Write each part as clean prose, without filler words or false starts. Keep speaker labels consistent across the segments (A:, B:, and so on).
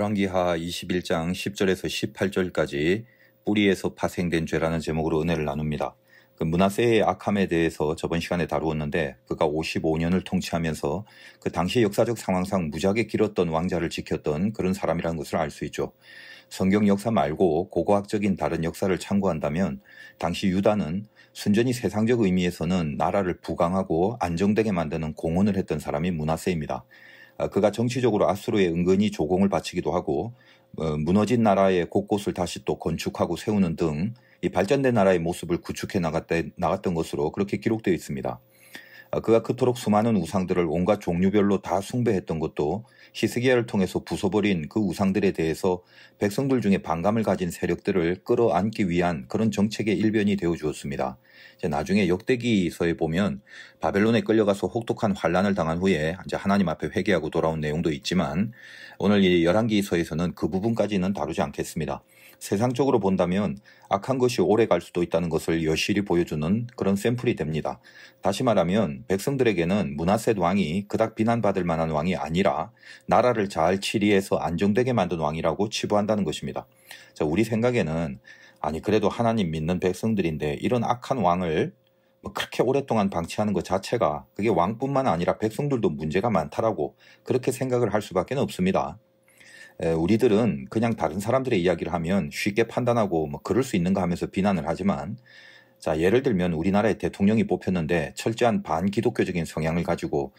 A: 열왕기하 21장 10절에서 18절까지 뿌리에서 파생된 죄라는 제목으로 은혜를 나눕니다. 그 므낫세의 악함에 대해서 저번 시간에 다루었는데 그가 55년을 통치하면서 그 당시 역사적 상황상 무지하게 길었던 왕자를 지켰던 그런 사람이라는 것을 알 수 있죠. 성경 역사 말고 고고학적인 다른 역사를 참고한다면 당시 유다는 순전히 세상적 의미에서는 나라를 부강하고 안정되게 만드는 공헌을 했던 사람이 므낫세입니다. 그가 정치적으로 아수르에 은근히 조공을 바치기도 하고 무너진 나라의 곳곳을 다시 또 건축하고 세우는 등 이 발전된 나라의 모습을 구축해 나갔던 것으로 그렇게 기록되어 있습니다. 그가 그토록 수많은 우상들을 온갖 종류별로 다 숭배했던 것도 히스기야를 통해서 부숴버린 그 우상들에 대해서 백성들 중에 반감을 가진 세력들을 끌어안기 위한 그런 정책의 일변이 되어 주었습니다. 나중에 역대기서에 보면 바벨론에 끌려가서 혹독한 환란을 당한 후에 이제 하나님 앞에 회개하고 돌아온 내용도 있지만 오늘 이 열왕기서에서는 그 부분까지는 다루지 않겠습니다. 세상적으로 본다면 악한 것이 오래 갈 수도 있다는 것을 여실히 보여주는 그런 샘플이 됩니다. 다시 말하면 백성들에게는 므낫세 왕이 그닥 비난받을 만한 왕이 아니라 나라를 잘 치리해서 안정되게 만든 왕이라고 치부한다는 것입니다. 우리 생각에는 아니 그래도 하나님 믿는 백성들인데 이런 악한 왕을 그렇게 오랫동안 방치하는 것 자체가 그게 왕뿐만 아니라 백성들도 문제가 많다라고 그렇게 생각을 할 수밖에 없습니다. 우리들은 그냥 다른 사람들의 이야기를 하면 쉽게 판단하고 그럴 수 있는가 하면서 비난을 하지만 예를 들면 우리나라의 대통령이 뽑혔는데 철저한 반기독교적인 성향을 가지고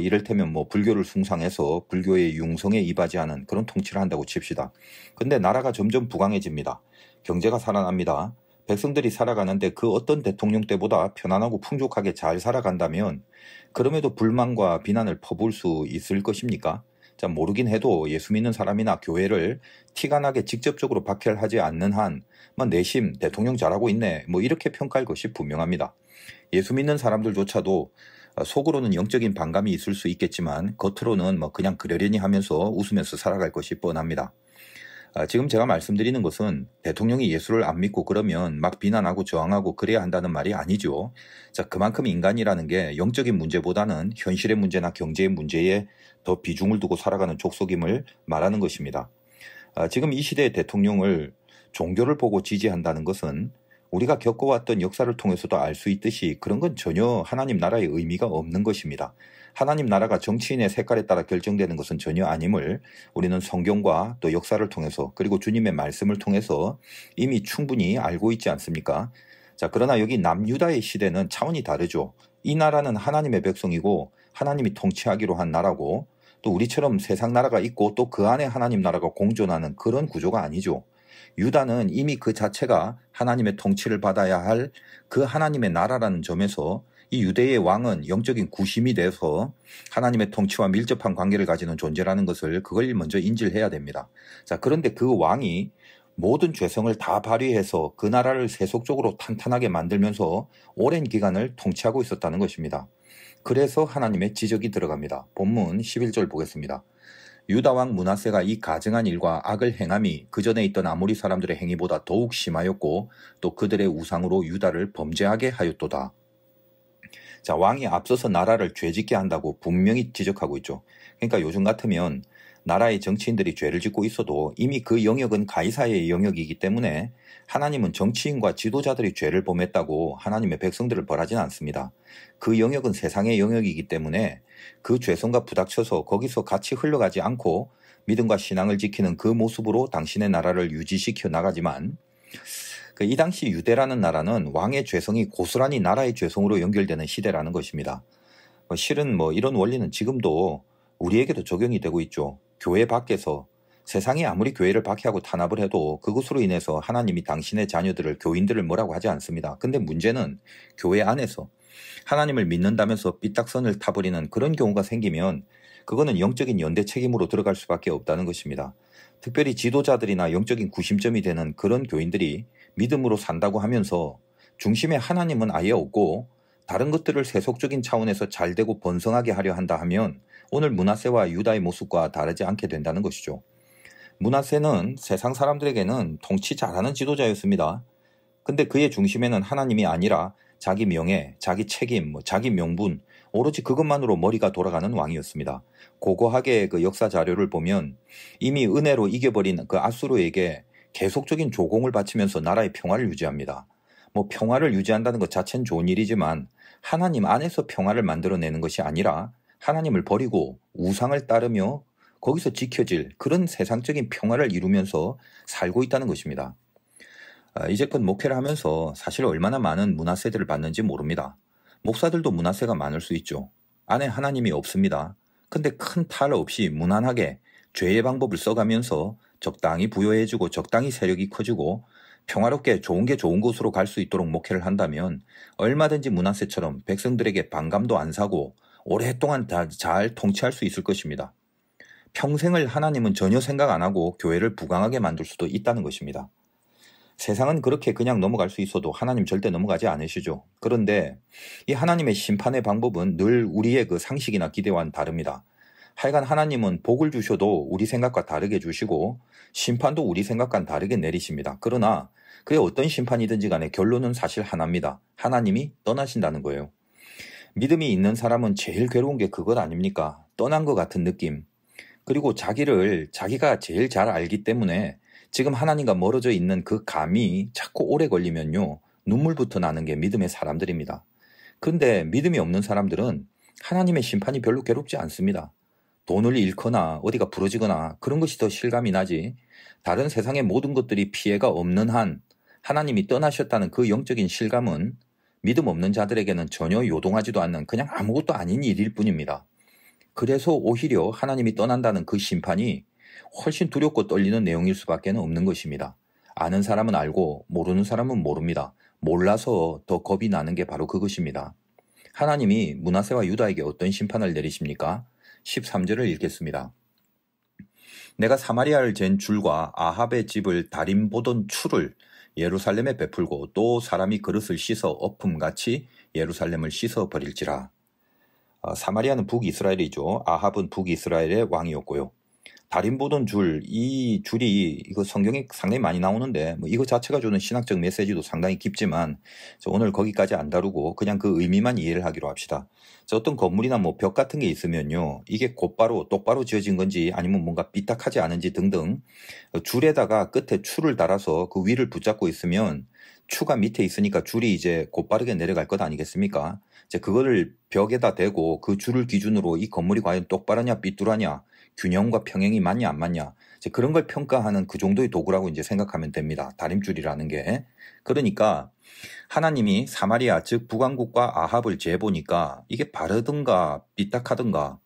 A: 이를테면 불교를 숭상해서 불교의 융성에 이바지하는 그런 통치를 한다고 칩시다. 근데 나라가 점점 부강해집니다. 경제가 살아납니다. 백성들이 살아가는데 그 어떤 대통령 때보다 편안하고 풍족하게 잘 살아간다면 그럼에도 불만과 비난을 퍼부을 수 있을 것입니까? 모르긴 해도 예수 믿는 사람이나 교회를 티가 나게 직접적으로 박해하지 않는 한 내심 대통령 잘하고 있네 이렇게 평가할 것이 분명합니다. 예수 믿는 사람들조차도 속으로는 영적인 반감이 있을 수 있겠지만 겉으로는 그냥 그러려니 하면서 웃으면서 살아갈 것이 뻔합니다. 지금 제가 말씀드리는 것은 대통령이 예수를 안 믿고 그러면 막 비난하고 저항하고 그래야 한다는 말이 아니죠. 그만큼 인간이라는 게 영적인 문제보다는 현실의 문제나 경제의 문제에 더 비중을 두고 살아가는 족속임을 말하는 것입니다. 지금 이 시대의 대통령을 종교를 보고 지지한다는 것은 우리가 겪어왔던 역사를 통해서도 알 수 있듯이 그런 건 전혀 하나님 나라의 의미가 없는 것입니다. 하나님 나라가 정치인의 색깔에 따라 결정되는 것은 전혀 아님을 우리는 성경과 또 역사를 통해서 그리고 주님의 말씀을 통해서 이미 충분히 알고 있지 않습니까? 그러나 여기 남유다의 시대는 차원이 다르죠. 이 나라는 하나님의 백성이고 하나님이 통치하기로 한 나라고 또 우리처럼 세상 나라가 있고 또 그 안에 하나님 나라가 공존하는 그런 구조가 아니죠. 유다는 이미 그 자체가 하나님의 통치를 받아야 할 그 하나님의 나라라는 점에서 이 유대의 왕은 영적인 구심이 돼서 하나님의 통치와 밀접한 관계를 가지는 존재라는 것을 그걸 먼저 인지를 해야 됩니다. 그런데 그 왕이 모든 죄성을 다 발휘해서 그 나라를 세속적으로 탄탄하게 만들면서 오랜 기간을 통치하고 있었다는 것입니다. 그래서 하나님의 지적이 들어갑니다. 본문 11절 보겠습니다. 유다 왕 므낫세가 이 가증한 일과 악을 행함이 그 전에 있던 아모리 사람들의 행위보다 더욱 심하였고 또 그들의 우상으로 유다를 범죄하게 하였도다. 왕이 앞서서 나라를 죄짓게 한다고 분명히 지적하고 있죠. 그러니까 요즘 같으면 나라의 정치인들이 죄를 짓고 있어도 이미 그 영역은 가이사의 영역이기 때문에 하나님은 정치인과 지도자들이 죄를 범했다고 하나님의 백성들을 벌하지는 않습니다. 그 영역은 세상의 영역이기 때문에 그 죄성과 부닥쳐서 거기서 같이 흘러가지 않고 믿음과 신앙을 지키는 그 모습으로 당신의 나라를 유지시켜 나가지만 이 당시 유대라는 나라는 왕의 죄성이 고스란히 나라의 죄성으로 연결되는 시대라는 것입니다. 실은 이런 원리는 지금도 우리에게도 적용이 되고 있죠. 교회 밖에서 세상이 아무리 교회를 박해하고 탄압을 해도 그것으로 인해서 하나님이 당신의 자녀들을 교인들을 뭐라고 하지 않습니다. 근데 문제는 교회 안에서 하나님을 믿는다면서 삐딱선을 타버리는 그런 경우가 생기면 그거는 영적인 연대 책임으로 들어갈 수밖에 없다는 것입니다. 특별히 지도자들이나 영적인 구심점이 되는 그런 교인들이 믿음으로 산다고 하면서 중심에 하나님은 아예 없고 다른 것들을 세속적인 차원에서 잘되고 번성하게 하려 한다 하면 오늘 므낫세와 유다의 모습과 다르지 않게 된다는 것이죠. 므낫세는 세상 사람들에게는 통치 잘하는 지도자였습니다. 근데 그의 중심에는 하나님이 아니라 자기 명예, 자기 책임, 자기 명분, 오로지 그것만으로 머리가 돌아가는 왕이었습니다. 고고하게 그 역사 자료를 보면 이미 은혜로 이겨버린 그 아수르에게 계속적인 조공을 바치면서 나라의 평화를 유지합니다. 평화를 유지한다는 것 자체는 좋은 일이지만 하나님 안에서 평화를 만들어내는 것이 아니라 하나님을 버리고 우상을 따르며 거기서 지켜질 그런 세상적인 평화를 이루면서 살고 있다는 것입니다. 이제껏 목회를 하면서 사실 얼마나 많은 문화세들을 받는지 모릅니다. 목사들도 문화세가 많을 수 있죠. 안에 하나님이 없습니다. 근데 큰 탈 없이 무난하게 죄의 방법을 써가면서 적당히 부여해주고 적당히 세력이 커지고 평화롭게 좋은 게 좋은 곳으로 갈 수 있도록 목회를 한다면 얼마든지 문화세처럼 백성들에게 반감도 안 사고 오랫동안 잘 통치할 수 있을 것입니다. 평생을 하나님은 전혀 생각 안 하고 교회를 부강하게 만들 수도 있다는 것입니다. 세상은 그렇게 그냥 넘어갈 수 있어도 하나님 절대 넘어가지 않으시죠. 그런데 이 하나님의 심판의 방법은 늘 우리의 그 상식이나 기대와는 다릅니다. 하여간 하나님은 복을 주셔도 우리 생각과 다르게 주시고 심판도 우리 생각과는 다르게 내리십니다. 그러나 그게 어떤 심판이든지 간에 결론은 사실 하나입니다. 하나님이 떠나신다는 거예요. 믿음이 있는 사람은 제일 괴로운 게 그것 아닙니까? 떠난 것 같은 느낌. 그리고 자기가 제일 잘 알기 때문에 지금 하나님과 멀어져 있는 그 감이 자꾸 오래 걸리면요. 눈물부터 나는 게 믿음의 사람들입니다. 그런데 믿음이 없는 사람들은 하나님의 심판이 별로 괴롭지 않습니다. 돈을 잃거나 어디가 부러지거나 그런 것이 더 실감이 나지 다른 세상의 모든 것들이 피해가 없는 한 하나님이 떠나셨다는 그 영적인 실감은 믿음 없는 자들에게는 전혀 요동하지도 않는 그냥 아무것도 아닌 일일 뿐입니다. 그래서 오히려 하나님이 떠난다는 그 심판이 훨씬 두렵고 떨리는 내용일 수밖에 없는 것입니다. 아는 사람은 알고 모르는 사람은 모릅니다. 몰라서 더 겁이 나는 게 바로 그것입니다. 하나님이 므낫세와 유다에게 어떤 심판을 내리십니까? 13절을 읽겠습니다. 내가 사마리아를 잰 줄과 아합의 집을 다림 보던 추를 예루살렘에 베풀고 또 사람이 그릇을 씻어 엎음같이 예루살렘을 씻어 버릴지라. 사마리아는 북이스라엘이죠. 아합은 북이스라엘의 왕이었고요. 다림 보던 줄, 이 줄이 이거 성경에 상당히 많이 나오는데 이거 자체가 주는 신학적 메시지도 상당히 깊지만 오늘 거기까지 안 다루고 그냥 그 의미만 이해를 하기로 합시다. 어떤 건물이나 벽 같은 게 있으면요. 이게 곧바로 똑바로 지어진 건지 아니면 뭔가 삐딱하지 않은지 등등 줄에다가 끝에 추를 달아서 그 위를 붙잡고 있으면 추가 밑에 있으니까 줄이 이제 곧바르게 내려갈 것 아니겠습니까? 그거를 벽에다 대고 그 줄을 기준으로 이 건물이 과연 똑바르냐 삐뚤하냐 균형과 평행이 맞냐 안 맞냐 그런 걸 평가하는 그 정도의 도구라고 이제 생각하면 됩니다. 다림줄이라는 게. 그러니까 하나님이 사마리아 즉 북왕국과 아합을 재보니까 이게 바르든가 삐딱하든가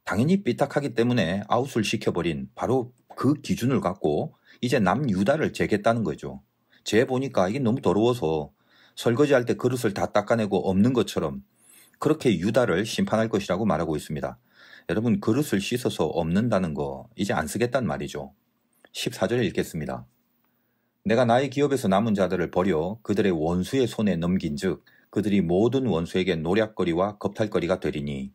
A: 당연히 삐딱하기 때문에 아웃을 시켜버린 바로 그 기준을 갖고 이제 남유다를 재겠다는 거죠. 재보니까 이게 너무 더러워서 설거지할 때 그릇을 다 닦아내고 없는 것처럼 그렇게 유다를 심판할 것이라고 말하고 있습니다. 여러분 그릇을 씻어서 없는다는 거 이제 안 쓰겠단 말이죠. 14절 읽겠습니다. 내가 나의 기업에서 남은 자들을 버려 그들의 원수의 손에 넘긴 즉 그들이 모든 원수에게 노략거리와 겁탈거리가 되리니.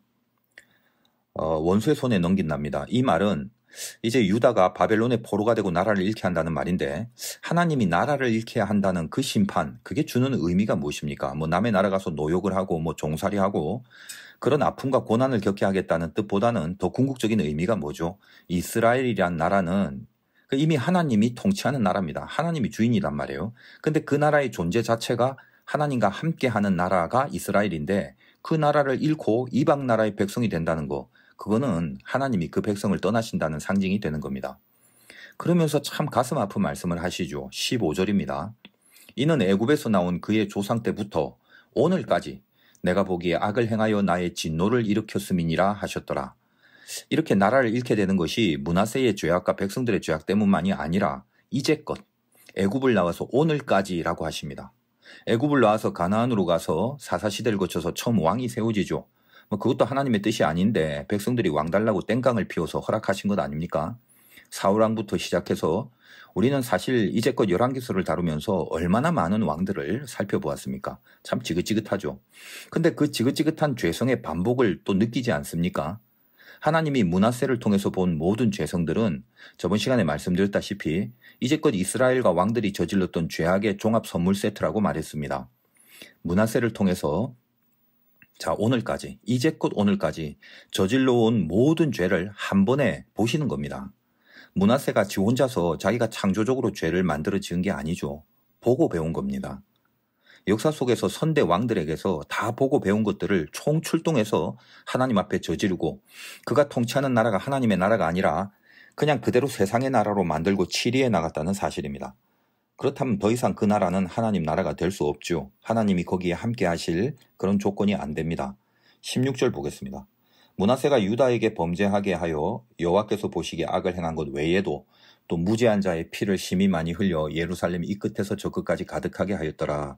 A: 원수의 손에 넘긴답니다. 이 말은 이제 유다가 바벨론의 포로가 되고 나라를 잃게 한다는 말인데 하나님이 나라를 잃게 한다는 그 심판 그게 주는 의미가 무엇입니까? 남의 나라 가서 노역을 하고 종살이하고 그런 아픔과 고난을 겪게 하겠다는 뜻보다는 더 궁극적인 의미가 뭐죠? 이스라엘이란 나라는 이미 하나님이 통치하는 나라입니다. 하나님이 주인이란 말이에요. 근데 그 나라의 존재 자체가 하나님과 함께하는 나라가 이스라엘인데 그 나라를 잃고 이방 나라의 백성이 된다는 거 그거는 하나님이 그 백성을 떠나신다는 상징이 되는 겁니다. 그러면서 참 가슴 아픈 말씀을 하시죠. 15절입니다. 이는 애굽에서 나온 그의 조상 때부터 오늘까지 내가 보기에 악을 행하여 나의 진노를 일으켰음이니라 하셨더라. 이렇게 나라를 잃게 되는 것이 므낫세의 죄악과 백성들의 죄악 때문만이 아니라 이제껏 애굽을 나와서 오늘까지라고 하십니다. 애굽을 나와서 가나안으로 가서 사사시대를 거쳐서 처음 왕이 세워지죠. 그것도 하나님의 뜻이 아닌데 백성들이 왕 달라고 땡깡을 피워서 허락하신 것 아닙니까? 사울왕부터 시작해서 우리는 사실 이제껏 열왕기서를 다루면서 얼마나 많은 왕들을 살펴보았습니까? 참 지긋지긋하죠. 근데 그 지긋지긋한 죄성의 반복을 또 느끼지 않습니까? 하나님이 므낫세를 통해서 본 모든 죄성들은 저번 시간에 말씀드렸다시피 이제껏 이스라엘과 왕들이 저질렀던 죄악의 종합 선물 세트라고 말했습니다. 므낫세를 통해서 자, 오늘까지, 이제껏 오늘까지 저질러온 모든 죄를 한 번에 보시는 겁니다. 므낫세가 지 혼자서 자기가 창조적으로 죄를 만들어 지은 게 아니죠. 보고 배운 겁니다. 역사 속에서 선대 왕들에게서 다 보고 배운 것들을 총출동해서 하나님 앞에 저지르고 그가 통치하는 나라가 하나님의 나라가 아니라 그냥 그대로 세상의 나라로 만들고 치리해 나갔다는 사실입니다. 그렇다면 더 이상 그 나라는 하나님 나라가 될 수 없죠. 하나님이 거기에 함께 하실 그런 조건이 안 됩니다. 16절 보겠습니다. 므낫세가 유다에게 범죄하게 하여 여호와께서 보시기에 악을 행한 것 외에도 또 무죄한 자의 피를 심히 많이 흘려 예루살렘 이 끝에서 저 끝까지 가득하게 하였더라.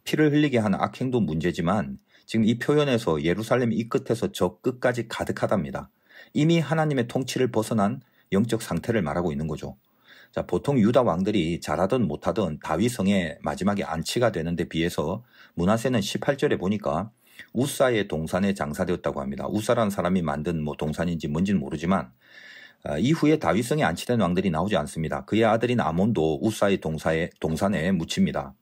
A: 피를 흘리게 하는 악행도 문제지만 지금 이 표현에서 예루살렘 이 끝에서 저 끝까지 가득하답니다. 이미 하나님의 통치를 벗어난 영적 상태를 말하고 있는 거죠. 자, 보통 유다 왕들이 잘하든 못하든 다윗성에 마지막에 안치가 되는데 비해서 므낫세는 18절에 보니까 우사의 동산에 장사되었다고 합니다. 우사라는 사람이 만든 동산인지 뭔지는 모르지만 이후에 다윗성에 안치된 왕들이 나오지 않습니다. 그의 아들인 아몬도 우사의 동산에 묻힙니다.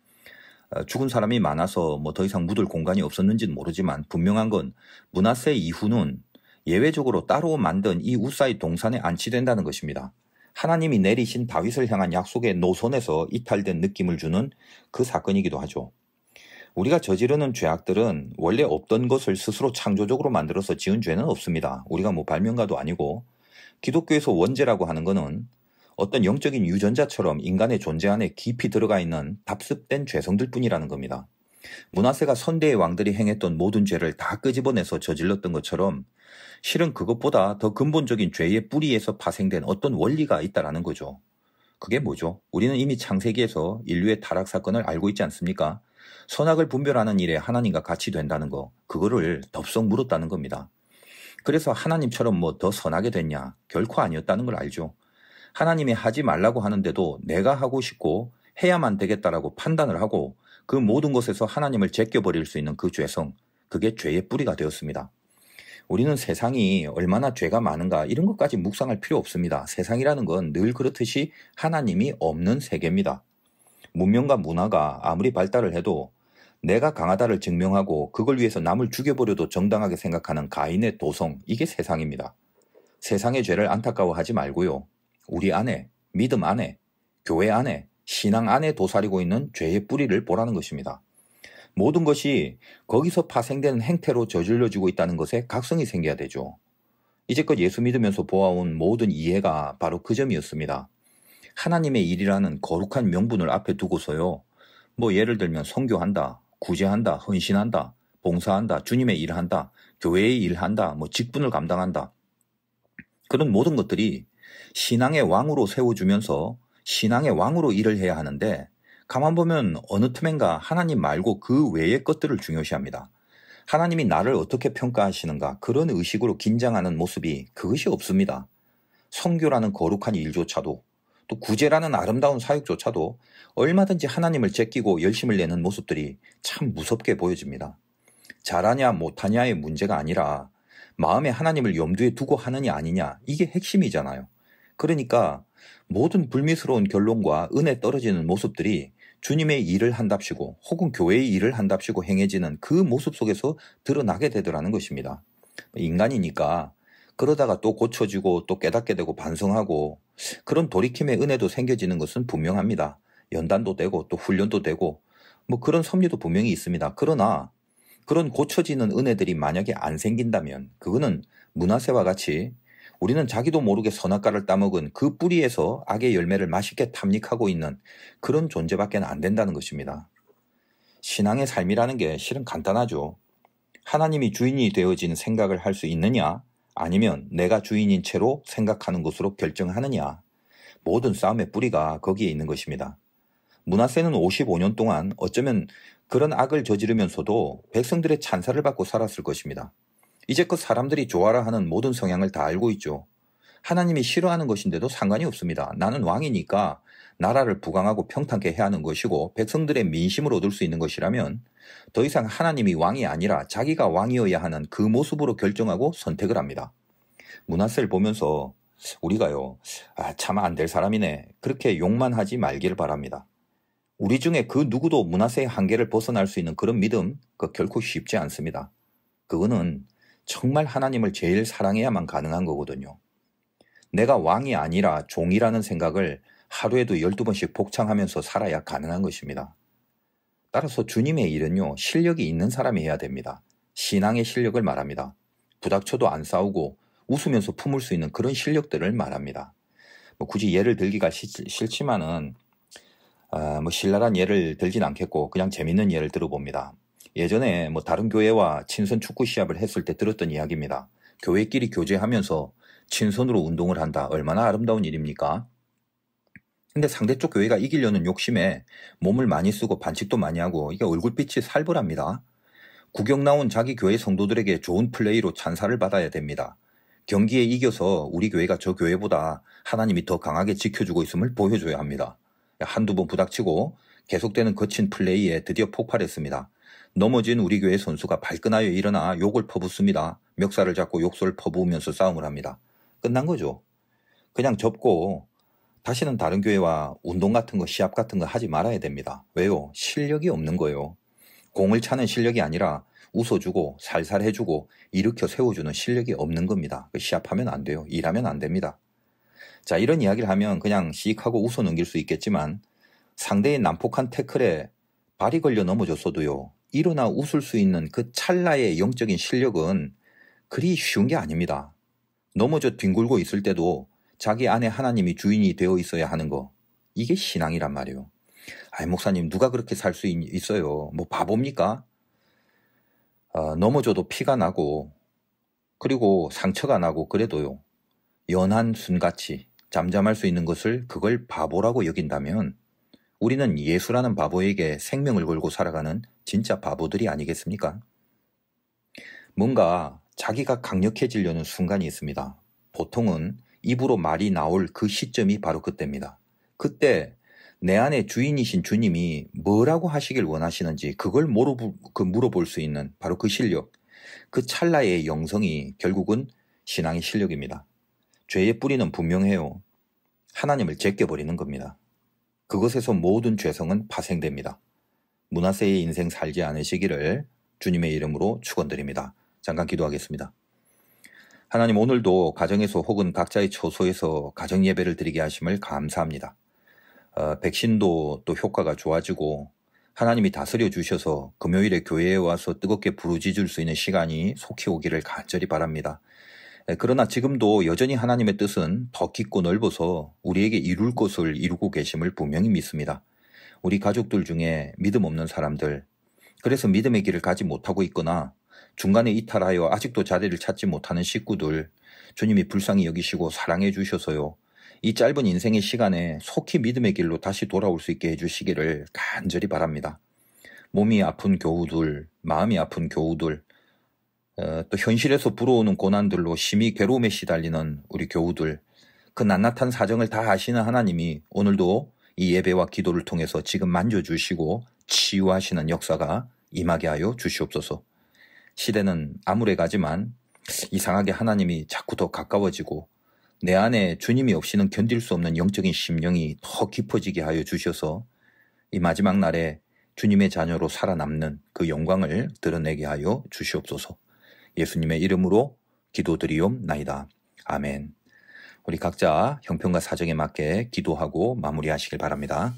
A: 죽은 사람이 많아서 더 이상 묻을 공간이 없었는지는 모르지만 분명한 건 므낫세 이후는 예외적으로 따로 만든 이 우사의 동산에 안치된다는 것입니다. 하나님이 내리신 다윗을 향한 약속의 노선에서 이탈된 느낌을 주는 그 사건이기도 하죠. 우리가 저지르는 죄악들은 원래 없던 것을 스스로 창조적으로 만들어서 지은 죄는 없습니다. 우리가 발명가도 아니고 기독교에서 원죄라고 하는 것은 어떤 영적인 유전자처럼 인간의 존재 안에 깊이 들어가 있는 답습된 죄성들 뿐이라는 겁니다. 므낫세가 선대의 왕들이 행했던 모든 죄를 다 끄집어내서 저질렀던 것처럼 실은 그것보다 더 근본적인 죄의 뿌리에서 파생된 어떤 원리가 있다는 거죠. 그게 뭐죠? 우리는 이미 창세기에서 인류의 타락 사건을 알고 있지 않습니까? 선악을 분별하는 일에 하나님과 같이 된다는 거, 그거를 덥석 물었다는 겁니다. 그래서 하나님처럼 더 선하게 됐냐? 결코 아니었다는 걸 알죠. 하나님이 하지 말라고 하는데도 내가 하고 싶고 해야만 되겠다라고 판단을 하고 그 모든 것에서 하나님을 제껴버릴 수 있는 그 죄성, 그게 죄의 뿌리가 되었습니다. 우리는 세상이 얼마나 죄가 많은가 이런 것까지 묵상할 필요 없습니다. 세상이라는 건 늘 그렇듯이 하나님이 없는 세계입니다. 문명과 문화가 아무리 발달을 해도 내가 강하다를 증명하고 그걸 위해서 남을 죽여버려도 정당하게 생각하는 가인의 도성, 이게 세상입니다. 세상의 죄를 안타까워하지 말고요. 우리 안에, 믿음 안에, 교회 안에, 신앙 안에 도사리고 있는 죄의 뿌리를 보라는 것입니다. 모든 것이 거기서 파생되는 행태로 저질러지고 있다는 것에 각성이 생겨야 되죠. 이제껏 예수 믿으면서 보아온 모든 이해가 바로 그 점이었습니다. 하나님의 일이라는 거룩한 명분을 앞에 두고서요. 예를 들면 선교한다, 구제한다, 헌신한다, 봉사한다, 주님의 일을 한다, 교회의 일을 한다, 직분을 감당한다. 그런 모든 것들이 신앙의 왕으로 세워주면서 신앙의 왕으로 일을 해야 하는데 가만 보면 어느 틈엔가 하나님 말고 그 외의 것들을 중요시합니다. 하나님이 나를 어떻게 평가하시는가 그런 의식으로 긴장하는 모습이 그것이 없습니다. 선교라는 거룩한 일조차도 또 구제라는 아름다운 사역조차도 얼마든지 하나님을 제끼고 열심을 내는 모습들이 참 무섭게 보여집니다. 잘하냐 못하냐의 문제가 아니라 마음에 하나님을 염두에 두고 하느냐 아니냐 이게 핵심이잖아요. 그러니까 모든 불미스러운 결론과 은혜 떨어지는 모습들이 주님의 일을 한답시고 혹은 교회의 일을 한답시고 행해지는 그 모습 속에서 드러나게 되더라는 것입니다. 인간이니까 그러다가 또 고쳐지고 또 깨닫게 되고 반성하고 그런 돌이킴의 은혜도 생겨지는 것은 분명합니다. 연단도 되고 또 훈련도 되고 그런 섭리도 분명히 있습니다. 그러나 그런 고쳐지는 은혜들이 만약에 안 생긴다면 그거는 므낫세와 같이 우리는 자기도 모르게 선악과를 따먹은 그 뿌리에서 악의 열매를 맛있게 탐닉하고 있는 그런 존재밖에 안 된다는 것입니다. 신앙의 삶이라는 게 실은 간단하죠. 하나님이 주인이 되어진 생각을 할 수 있느냐 아니면 내가 주인인 채로 생각하는 것으로 결정하느냐. 모든 싸움의 뿌리가 거기에 있는 것입니다. 므낫세는 55년 동안 어쩌면 그런 악을 저지르면서도 백성들의 찬사를 받고 살았을 것입니다. 이제껏 사람들이 좋아라 하는 모든 성향을 다 알고 있죠. 하나님이 싫어하는 것인데도 상관이 없습니다. 나는 왕이니까 나라를 부강하고 평탄케 해야 하는 것이고 백성들의 민심을 얻을 수 있는 것이라면 더 이상 하나님이 왕이 아니라 자기가 왕이어야 하는 그 모습으로 결정하고 선택을 합니다. 므낫세를 보면서 우리가요, 참 안 될 사람이네 그렇게 욕만 하지 말기를 바랍니다. 우리 중에 그 누구도 문화세의 한계를 벗어날 수 있는 그런 믿음, 그 결코 쉽지 않습니다. 그거는 정말 하나님을 제일 사랑해야만 가능한 거거든요. 내가 왕이 아니라 종이라는 생각을 하루에도 12번씩 복창하면서 살아야 가능한 것입니다. 따라서 주님의 일은요, 실력이 있는 사람이 해야 됩니다. 신앙의 실력을 말합니다. 부닥쳐도 안 싸우고 웃으면서 품을 수 있는 그런 실력들을 말합니다. 굳이 예를 들기가 싫지만은 신랄한 예를 들진 않겠고 그냥 재밌는 예를 들어봅니다. 예전에 다른 교회와 친선 축구 시합을 했을 때 들었던 이야기입니다. 교회끼리 교제하면서 친선으로 운동을 한다. 얼마나 아름다운 일입니까? 근데 상대 쪽 교회가 이기려는 욕심에 몸을 많이 쓰고 반칙도 많이 하고 이게 얼굴빛이 살벌합니다. 구경 나온 자기 교회 성도들에게 좋은 플레이로 찬사를 받아야 됩니다. 경기에 이겨서 우리 교회가 저 교회보다 하나님이 더 강하게 지켜주고 있음을 보여줘야 합니다. 한두 번 부닥치고 계속되는 거친 플레이에 드디어 폭발했습니다. 넘어진 우리 교회 선수가 발끈하여 일어나 욕을 퍼붓습니다. 멱살을 잡고 욕설을 퍼부으면서 싸움을 합니다. 끝난 거죠. 그냥 접고 다시는 다른 교회와 운동 같은 거, 시합 같은 거 하지 말아야 됩니다. 왜요? 실력이 없는 거예요. 공을 차는 실력이 아니라 웃어주고 살살 해주고 일으켜 세워주는 실력이 없는 겁니다. 시합하면 안 돼요. 일하면 안 됩니다. 자, 이런 이야기를 하면 그냥 씩 하고 웃어 넘길 수 있겠지만 상대의 난폭한 태클에 발이 걸려 넘어졌어도요, 일어나 웃을 수 있는 그 찰나의 영적인 실력은 그리 쉬운 게 아닙니다. 넘어져 뒹굴고 있을 때도 자기 안에 하나님이 주인이 되어 있어야 하는 거, 이게 신앙이란 말이에요. 아이, 목사님, 누가 그렇게 살 수 있어요? 바보입니까? 넘어져도 피가 나고 그리고 상처가 나고 그래도요, 연한 순같이 잠잠할 수 있는 것을 그걸 바보라고 여긴다면 우리는 예수라는 바보에게 생명을 걸고 살아가는 진짜 바보들이 아니겠습니까? 뭔가 자기가 강력해지려는 순간이 있습니다. 보통은 입으로 말이 나올 그 시점이 바로 그때입니다. 그때 내 안에 주인이신 주님이 뭐라고 하시길 원하시는지 그걸 물어볼 수 있는 바로 그 실력, 그 찰나의 영성이 결국은 신앙의 실력입니다. 죄의 뿌리는 분명해요. 하나님을 제껴버리는 겁니다. 그것에서 모든 죄성은 파생됩니다. 문하세의 인생 살지 않으시기를 주님의 이름으로 축원드립니다. 잠깐 기도하겠습니다. 하나님, 오늘도 가정에서 혹은 각자의 처소에서 가정 예배를 드리게 하심을 감사합니다. 백신도 또 효과가 좋아지고 하나님이 다스려 주셔서 금요일에 교회에 와서 뜨겁게 부르짖을 수 있는 시간이 속히 오기를 간절히 바랍니다. 그러나 지금도 여전히 하나님의 뜻은 더 깊고 넓어서 우리에게 이룰 것을 이루고 계심을 분명히 믿습니다. 우리 가족들 중에 믿음 없는 사람들, 그래서 믿음의 길을 가지 못하고 있거나 중간에 이탈하여 아직도 자리를 찾지 못하는 식구들, 주님이 불쌍히 여기시고 사랑해 주셔서요, 이 짧은 인생의 시간에 속히 믿음의 길로 다시 돌아올 수 있게 해주시기를 간절히 바랍니다. 몸이 아픈 교우들, 마음이 아픈 교우들, 또 현실에서 불어오는 고난들로 심히 괴로움에 시달리는 우리 교우들, 그 낱낱한 사정을 다 아시는 하나님이 오늘도 이 예배와 기도를 통해서 지금 만져주시고 치유하시는 역사가 임하게 하여 주시옵소서. 시대는 암울해가지만 이상하게 하나님이 자꾸 더 가까워지고 내 안에 주님이 없이는 견딜 수 없는 영적인 심령이 더 깊어지게 하여 주셔서 이 마지막 날에 주님의 자녀로 살아남는 그 영광을 드러내게 하여 주시옵소서. 예수님의 이름으로 기도드리옵나이다. 아멘. 우리 각자 형편과 사정에 맞게 기도하고 마무리하시길 바랍니다.